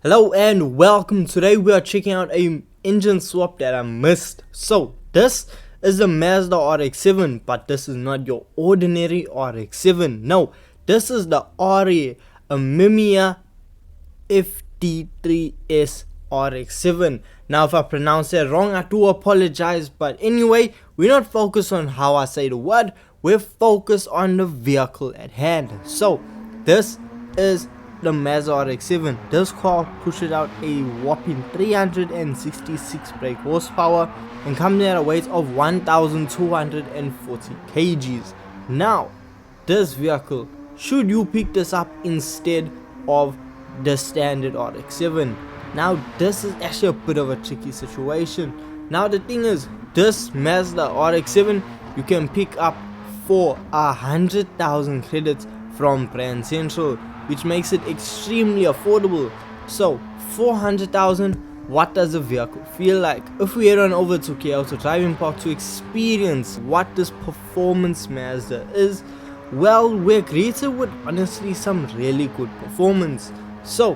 Hello and welcome. Today we are checking out a engine swap that I missed. So this is the Mazda RX-7, but this is not your ordinary RX-7. No, this is the RE Amemiya FDS3 RX-7. Now if I pronounce that wrong, I do apologize, but anyway, we're not focused on how I say the word, we're focused on the vehicle at hand. So this is the Mazda RX-7. This car pushes out a whopping 366 brake horsepower and comes at a weight of 1240 kgs. Now this vehicle, should you pick this up instead of the standard RX-7? Now this is actually a bit of a tricky situation. Now the thing is, this Mazda RX-7 you can pick up for 100,000 credits from Brand Central, which makes it extremely affordable. So 400,000, what does the vehicle feel like? If we head on over to KL Driving Park to experience what this performance Mazda is, well, we're greeted with honestly some really good performance. So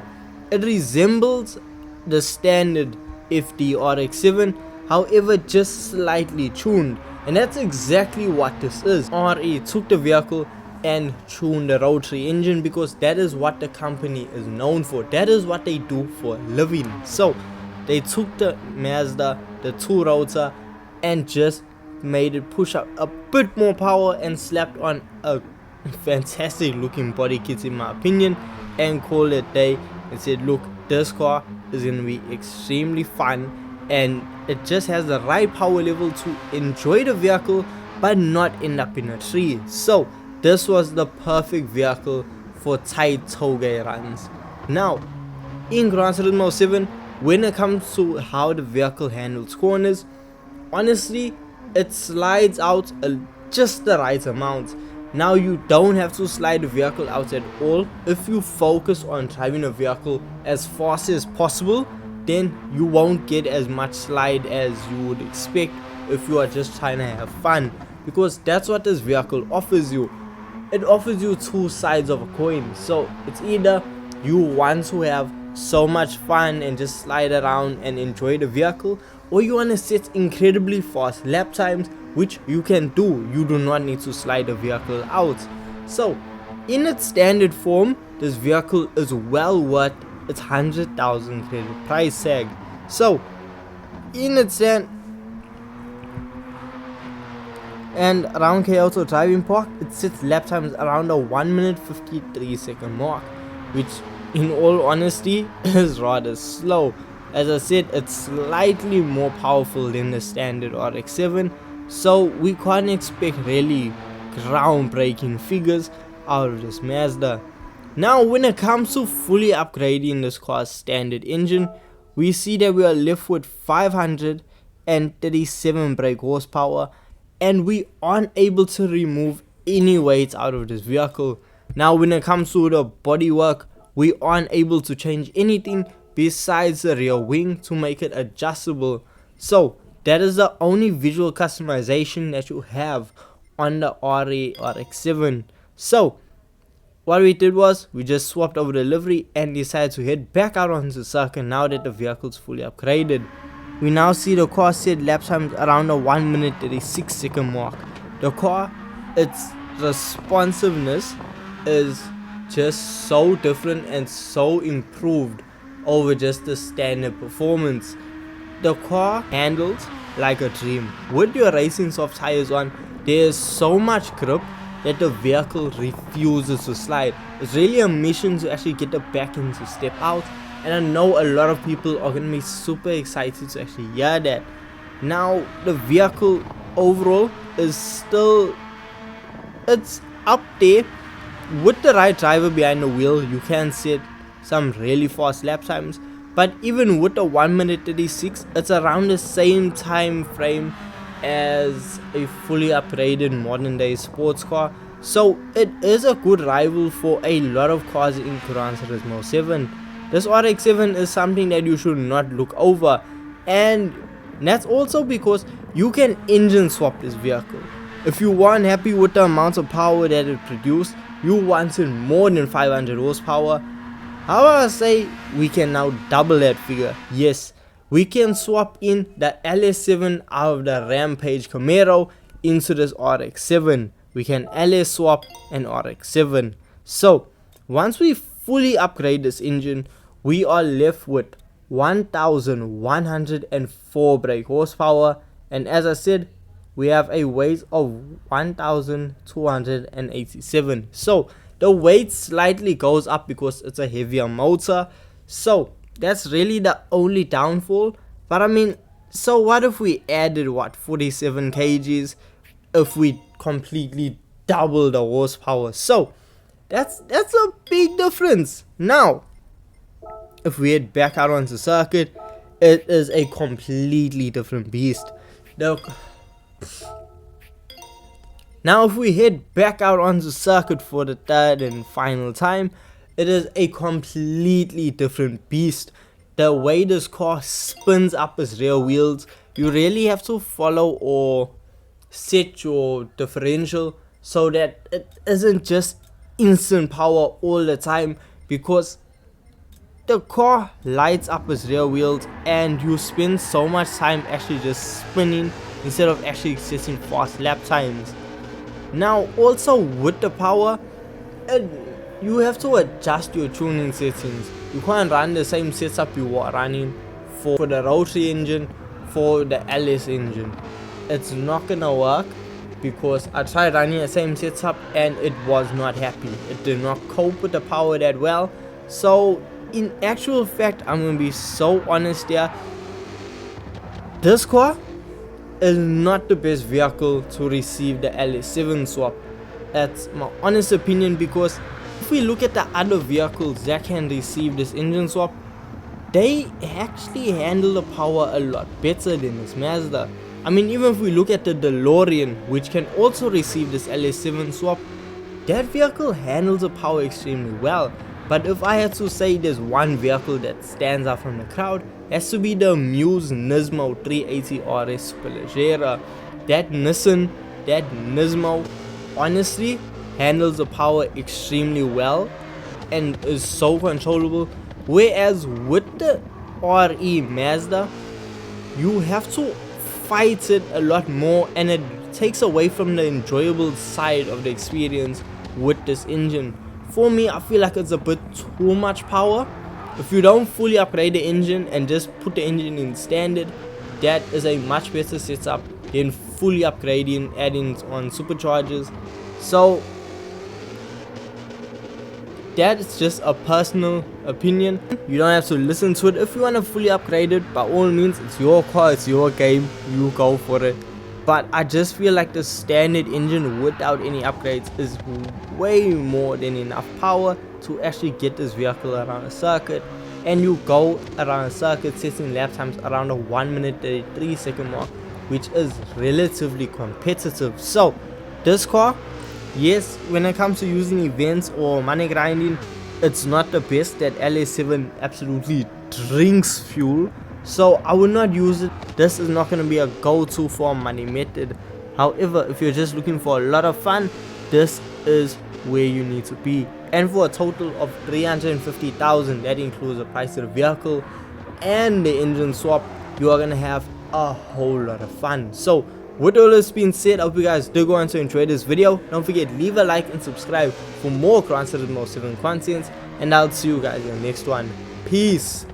it resembles the standard FD RX-7, however just slightly tuned, and that's exactly what this is. RE took the vehicle and tune the rotary engine because that is what the company is known for. That is what they do for a living. So they took the Mazda, the 2-rotor, and just made it push up a bit more power and slapped on a fantastic looking body kit in my opinion, and called it a day and said, look, this car is going to be extremely fun and it just has the right power level to enjoy the vehicle but not end up in a tree. So this was the perfect vehicle for tight tollgate runs. Now, in Gran Turismo 7, when it comes to how the vehicle handles corners, honestly, it slides out just the right amount. Now, you don't have to slide the vehicle out at all. If you focus on driving the vehicle as fast as possible, then you won't get as much slide as you would expect if you are just trying to have fun, because that's what this vehicle offers you. It offers you two sides of a coin. So it's either you want to have so much fun and just slide around and enjoy the vehicle, or you want to set incredibly fast lap times, which you can do. You do not need to slide the vehicle out. So in its standard form, this vehicle is well worth its 100,000 credit price tag. So in its stand and around KL Driving Park, it sits lap times around a 1 minute 53 second mark, which in all honesty is rather slow. As I said, it's slightly more powerful than the standard RX-7, so we can't expect really groundbreaking figures out of this Mazda. Now when it comes to fully upgrading this car's standard engine, we see that we are left with 537 brake horsepower, and we aren't able to remove any weight out of this vehicle. Now when it comes to the bodywork, we aren't able to change anything besides the rear wing to make it adjustable. So that is the only visual customization that you have on the RE RX-7. So what we did was we just swapped over the livery and decided to head back out onto the circuit now that the vehicle is fully upgraded. We now see the car set lap times around the 1 minute 36 second mark. The car, its responsiveness is just so different and so improved over just the standard performance. The car handles like a dream. With your racing soft tires on, there is so much grip that the vehicle refuses to slide. It's really a mission to actually get the back end to step out, and I know a lot of people are going to be super excited to actually hear that. Now the vehicle overall is still, it's up there. With the right driver behind the wheel, you can set some really fast lap times, but even with the 1 minute 36, it's around the same time frame as a fully upgraded modern day sports car. So it is a good rival for a lot of cars in Gran Turismo 7. This RX-7 is something that you should not look over, and that's also because you can engine swap this vehicle. If you weren't happy with the amount of power that it produced, you wanted more than 500 horsepower, How I say we can now double that figure? Yes, we can swap in the LS7 out of the Rampage Camaro into this RX-7. We can LS swap an RX-7. So once we fully upgrade this engine, we are left with 1104 brake horsepower, and as I said, we have a weight of 1287. So the weight slightly goes up because it's a heavier motor. So that's really the only downfall. But I mean, so what if we added 47 kgs if we completely double the horsepower? So that's a big difference. Now if we head back out onto circuit, it is a completely different beast. Now if we head back out onto circuit for the third and final time, it is a completely different beast. The way this car spins up its rear wheels, you really have to follow or set your differential so that it isn't just instant power all the time, because the car lights up its rear wheels and you spend so much time actually just spinning instead of actually setting fast lap times. Now also with the power, you have to adjust your tuning settings. You can't run the same setup you were running for the rotary engine, for the LS engine. It's not gonna work, because I tried running the same setup and it was not happy. It did not cope with the power that well. So in actual fact, I'm gonna be so honest here, this car is not the best vehicle to receive the LS7 swap. That's my honest opinion, because if we look at the other vehicles that can receive this engine swap, they actually handle the power a lot better than this Mazda. I mean, even if we look at the DeLorean, which can also receive this LS7 swap, that vehicle handles the power extremely well. But if I had to say there's one vehicle that stands out from the crowd, it has to be the Muse Nismo 380 RS Superleggera. That Nismo honestly handles the power extremely well and is so controllable, whereas with the RE Mazda, you have to fight it a lot more, and it takes away from the enjoyable side of the experience with this engine. For me, I feel like it's a bit too much power. If you don't fully upgrade the engine and just put the engine in standard, that is a much better setup than fully upgrading, adding on superchargers. So that's just a personal opinion. You don't have to listen to it. If you want to fully upgrade it, by all means, it's your car, it's your game, you go for it. But I just feel like the standard engine without any upgrades is way more than enough power to actually get this vehicle around a circuit. And you go around a circuit setting lap times around a 1 minute 33 second mark, which is relatively competitive. So this car, yes, when it comes to using events or money grinding, it's not the best. That LS7 absolutely drinks fuel, so I will not use it. This is not going to be a go-to for money method. However, if you're just looking for a lot of fun, this is where you need to be. And for a total of 350,000, that includes the price of the vehicle and the engine swap, you are going to have a whole lot of fun. So with all this being said, I hope you guys did go on to enjoy this video. Don't forget, leave a like and subscribe for more Gran Turismo 7 content, and I'll see you guys in the next one. Peace.